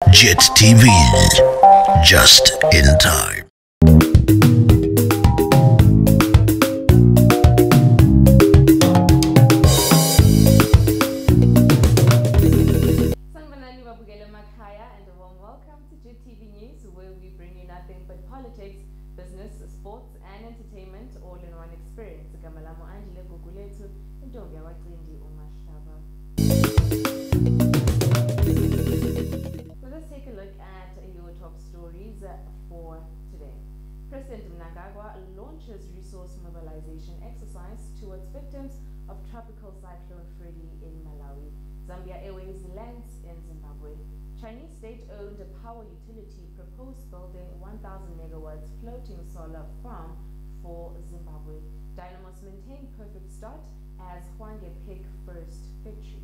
JIT-TV, just in time. And a warm welcome to JIT-TV News, where we bring you nothing but politics, business, sports and entertainment all in one experience. Let us take a look at your top stories for today. President Mnangagwa launches resource mobilization exercise towards victims of tropical cyclone Freddy in Malawi. Zambia Airways lands in Zimbabwe. Chinese state-owned power utility proposed building 1,000 megawatts floating solar farm for Zimbabwe. Dynamos maintain perfect start as Hwange pick first victory.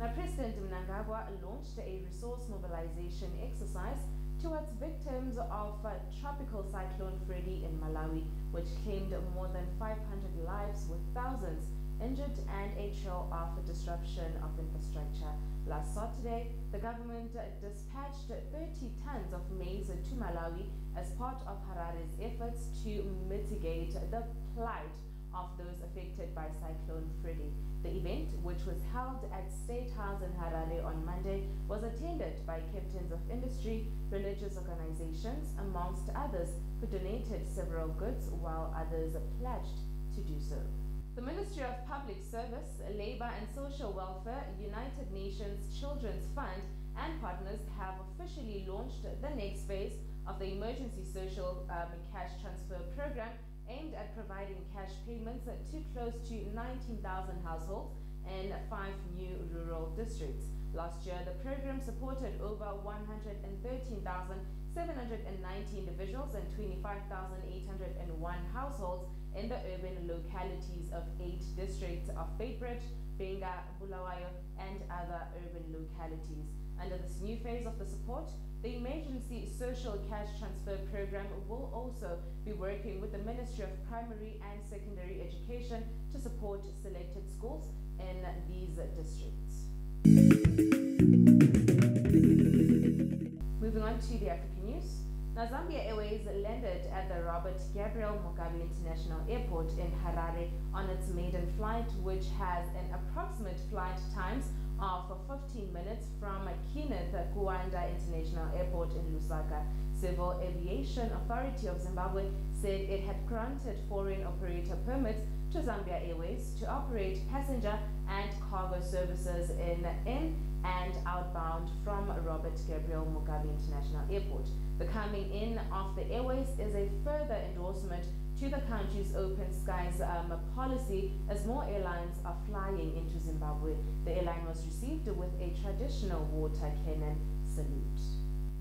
Now, President Mnangagwa launched a resource mobilization exercise towards victims of tropical cyclone Freddy in Malawi, which claimed more than 500 lives with thousands injured and a trail of disruption of infrastructure. Last Saturday, the government dispatched 30 tons of maize to Malawi as part of Harare's efforts to mitigate the plight of those affected by Cyclone Freddy. The event, which was held at State House in Harare on Monday, was attended by captains of industry, religious organizations, amongst others, who donated several goods while others pledged to do so. The Ministry of Public Service, Labour and Social Welfare, United Nations Children's Fund and partners have officially launched the next phase of the Emergency Social Cash Transfer Program, aimed at providing cash payments to close to 19,000 households in 5 new rural districts. Last year, the program supported over 113,790 individuals and 25,801 households in the urban localities of 8 districts of Beitbridge, Benga, Bulawayo, and other urban localities. Under this new phase of the support, the Emergency Social Cash Transfer Program will also be working with the Ministry of Primary and Secondary Education to support selected schools in these districts. Moving on to the African news. Now, Zambia Airways landed at the Robert Gabriel Mugabe International Airport in Harare on its maiden flight, which has an approximate flight times of 15 minutes from Kenneth Kaunda International Airport in Lusaka. Civil Aviation Authority of Zimbabwe said it had granted foreign operator permits to Zambia Airways to operate passenger and cargo services in and outbound from Robert Gabriel Mugabe International Airport. The coming in of the airways is a further endorsement to the country's open skies policy, as more airlines are flying into Zimbabwe. The airline was received with a traditional water cannon salute.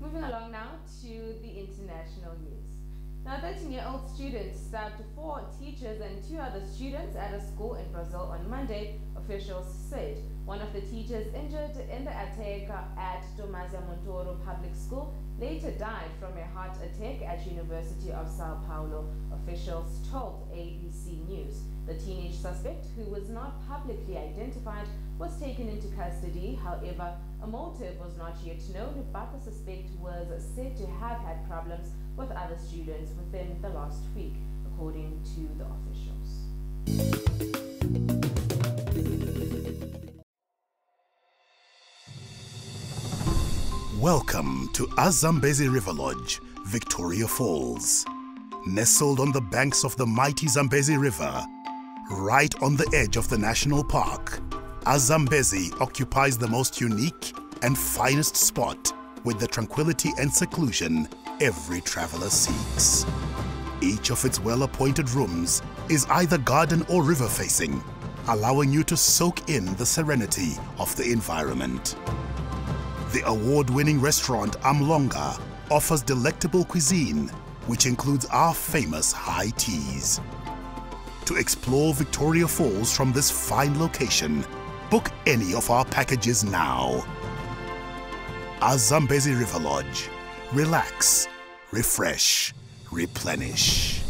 Moving along now to the international news. Now, 13-year-old students stabbed 4 teachers and 2 other students at a school in Brazil on Monday, officials said. One of the teachers injured in the attack at Tomazia Montoro Public School later died from a heart attack at University of Sao Paulo, officials told ABC News. The teenage suspect, who was not publicly identified, was taken into custody. However, a motive was not yet known, but the suspect was said to have had problems with other students within the last week, according to the officials. Welcome to Zambezi River Lodge, Victoria Falls. Nestled on the banks of the mighty Zambezi River, right on the edge of the national park, Zambezi occupies the most unique and finest spot with the tranquility and seclusion every traveler seeks. Each of its well-appointed rooms is either garden or river facing, allowing you to soak in the serenity of the environment. The award-winning restaurant Amlonga offers delectable cuisine, which includes our famous high teas. To explore Victoria Falls from this fine location, book any of our packages now. Zambezi River Lodge. Relax, refresh, replenish.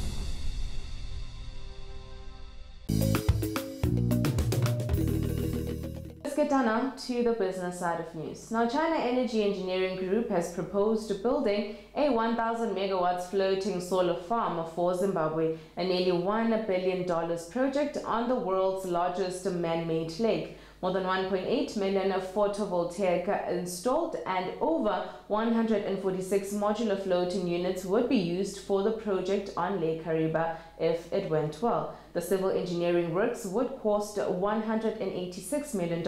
get down now to the business side of news. Now, China Energy Engineering Group has proposed building a 1,000 megawatts floating solar farm for Zimbabwe, a nearly $1 billion project on the world's largest man-made lake. More than 1.8 million photovoltaic installed and over 146 modular floating units would be used for the project on Lake Kariba if it went well. The civil engineering works would cost $186 million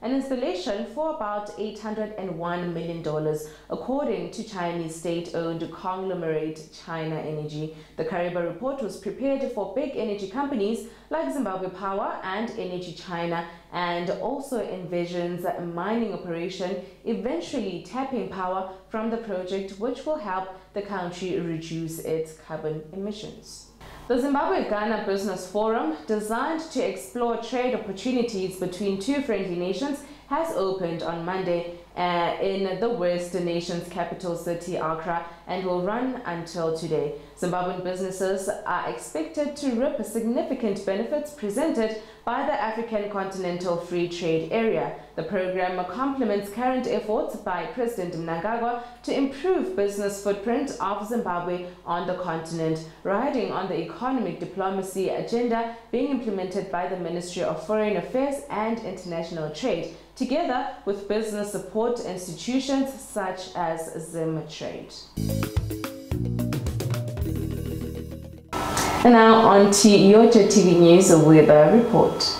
and installation for about $801 million, according to Chinese state-owned conglomerate China Energy. The Kariba report was prepared for big energy companies like Zimbabwe Power and Energy China, and also envisions a mining operation eventually tapping power from the project, which will help the country reduce its carbon emissions. The Zimbabwe-Ghana Business Forum, designed to explore trade opportunities between two friendly nations, has opened on Monday in the West nation's capital city, Accra, and will run until today. Zimbabwean businesses are expected to reap significant benefits presented by the African Continental Free Trade Area. The program complements current efforts by President Mnangagwa to improve business footprint of Zimbabwe on the continent, riding on the economic diplomacy agenda being implemented by the Ministry of Foreign Affairs and International Trade, together with business support institutions such as ZimTrade. And now on to your JIT-TV News weather report.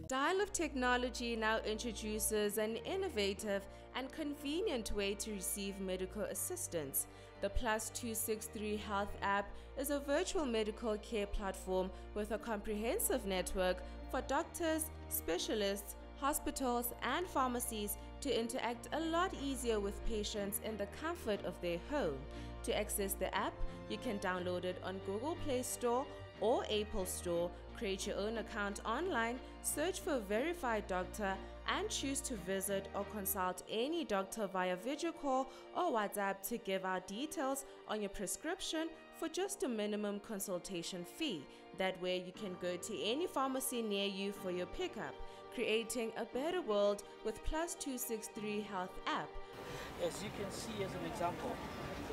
Dial-up technology now introduces an innovative and convenient way to receive medical assistance. The +263 Health app is a virtual medical care platform with a comprehensive network for doctors, specialists, hospitals, and pharmacies to interact a lot easier with patients in the comfort of their home. To access the app, you can download it on Google Play Store or Apple Store, create your own account online, search for a verified doctor, and choose to visit or consult any doctor via video call or WhatsApp to give out details on your prescription for just a minimum consultation fee. That way you can go to any pharmacy near you for your pickup, creating a better world with +263 Health app. As you can see as an example,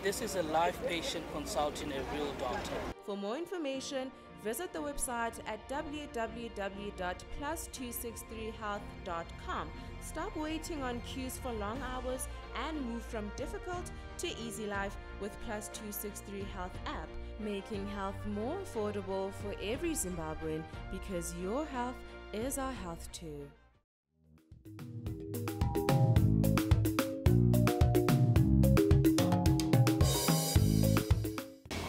this is a live patient consulting a real doctor. For more information, visit the website at www.plus263health.com. Stop waiting on queues for long hours and move from difficult to easy life with +263 Health app, making health more affordable for every Zimbabwean, because your health is our health too.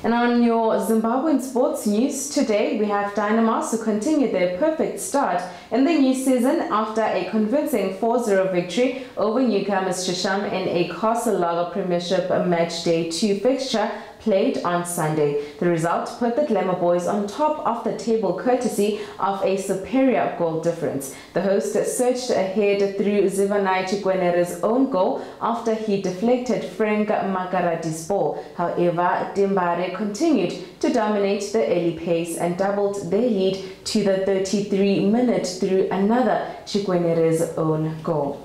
And on your Zimbabwean sports news today, we have Dynamos who continue their perfect start in the new season after a convincing 4-0 victory over newcomers Shisham in a Castle Lager Premiership Match Day 2 fixture played on Sunday. The result put the Glamour Boys on top of the table courtesy of a superior goal difference. The host surged ahead through Zivanai Chikwenere's own goal after he deflected Frank Makarati's ball. However, Dimbare continued to dominate the early pace and doubled their lead to the 33 minutes through another Chikwenere's own goal.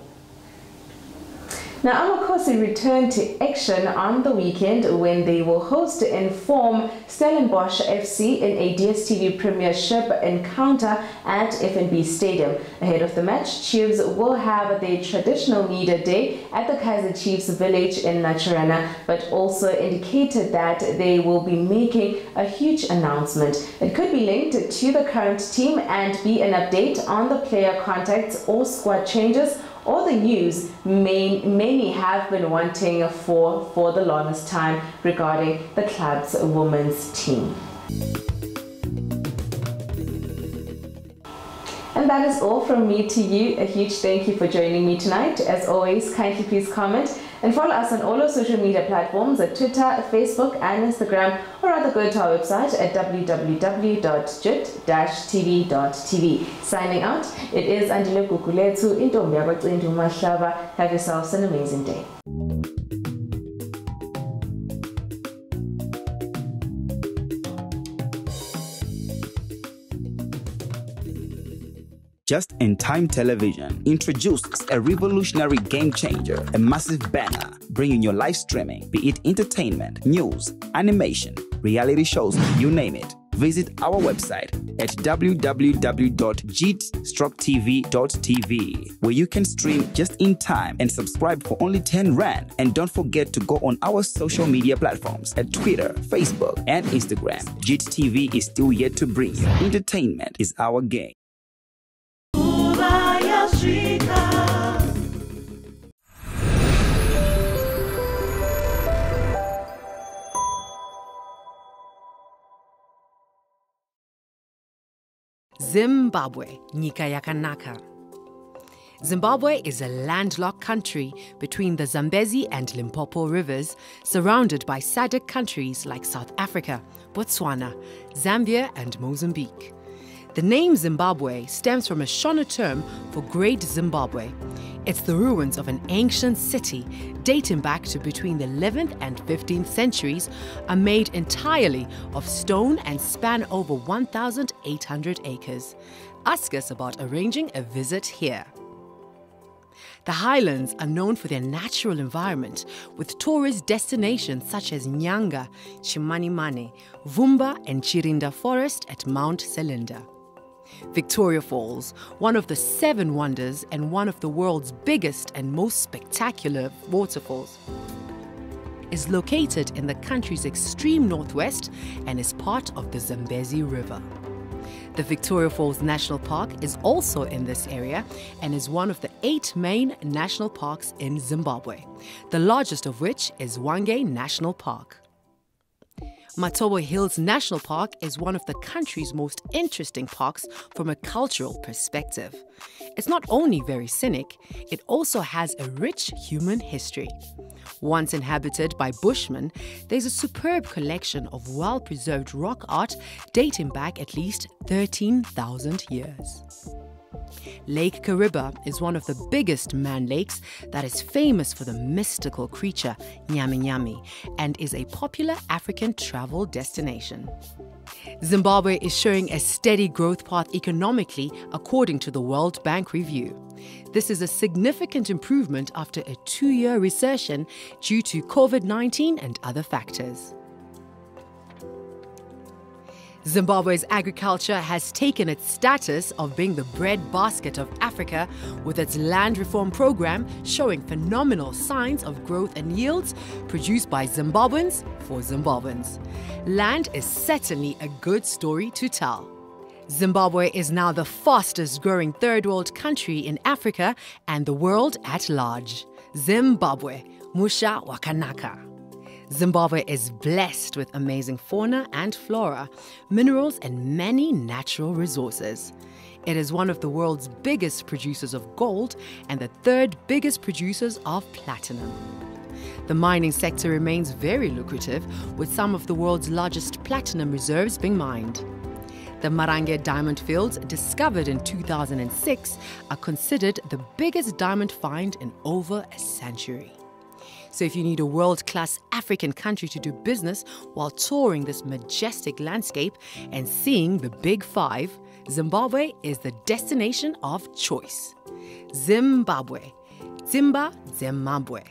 Now, Amakosi returned to action on the weekend when they will host and inform Stellenbosch FC in a DStv Premiership encounter at FNB Stadium. Ahead of the match, Chiefs will have their traditional media day at the Kaizer Chiefs village in Naturana, but also indicated that they will be making a huge announcement. It could be linked to the current team and be an update on the player contacts or squad changes, or the news many have been wanting for the longest time regarding the club's women's team. And that is all from me to you. A huge thank you for joining me tonight. As always, kindly please comment And follow us on all our social media platforms at Twitter, Facebook, and Instagram, or rather go to our website at www.JIT-TVzw. Signing out, it is Andile Kukuletsu, Intombi Yakwacintu Mahlaba. Have yourselves an amazing day. Just-in-Time Television introduces a revolutionary game changer, a massive banner, bringing your live streaming, be it entertainment, news, animation, reality shows, you name it. Visit our website at www.JIT-TVzw, where you can stream just in time and subscribe for only 10 Rand. And don't forget to go on our social media platforms at Twitter, Facebook, and Instagram. JIT TV is still yet to bring you. Entertainment is our game. Zimbabwe, nyika yakanaka. Zimbabwe is a landlocked country between the Zambezi and Limpopo rivers, surrounded by SADC countries like South Africa, Botswana, Zambia, and Mozambique. The name Zimbabwe stems from a Shona term for Great Zimbabwe. It's the ruins of an ancient city dating back to between the 11th and 15th centuries, are made entirely of stone and span over 1,800 acres. Ask us about arranging a visit here. The highlands are known for their natural environment, with tourist destinations such as Nyanga, Chimanimane, Vumba, and Chirinda Forest at Mount Selinda. Victoria Falls, one of the 7 wonders and one of the world's biggest and most spectacular waterfalls, is located in the country's extreme northwest and is part of the Zambezi River. The Victoria Falls National Park is also in this area and is one of the 8 main national parks in Zimbabwe, the largest of which is Hwange National Park. Matobo Hills National Park is one of the country's most interesting parks from a cultural perspective. It's not only very scenic, it also has a rich human history. Once inhabited by Bushmen, there's a superb collection of well-preserved rock art dating back at least 13,000 years. Lake Kariba is one of the biggest man lakes that is famous for the mystical creature Nyami Nyami and is a popular African travel destination. Zimbabwe is showing a steady growth path economically according to the World Bank review. This is a significant improvement after a 2-year recession due to COVID-19 and other factors. Zimbabwe's agriculture has taken its status of being the breadbasket of Africa, with its land reform program showing phenomenal signs of growth and yields produced by Zimbabweans for Zimbabweans. Land is certainly a good story to tell. Zimbabwe is now the fastest growing third world country in Africa and the world at large. Zimbabwe, Musha Wakanaka. Zimbabwe is blessed with amazing fauna and flora, minerals, and many natural resources. It is one of the world's biggest producers of gold and the 3rd biggest producers of platinum. The mining sector remains very lucrative, with some of the world's largest platinum reserves being mined. The Marange diamond fields, discovered in 2006, are considered the biggest diamond find in over a century. So if you need a world-class African country to do business while touring this majestic landscape and seeing the Big 5, Zimbabwe is the destination of choice. Zimbabwe. Zimba Zimbabwe.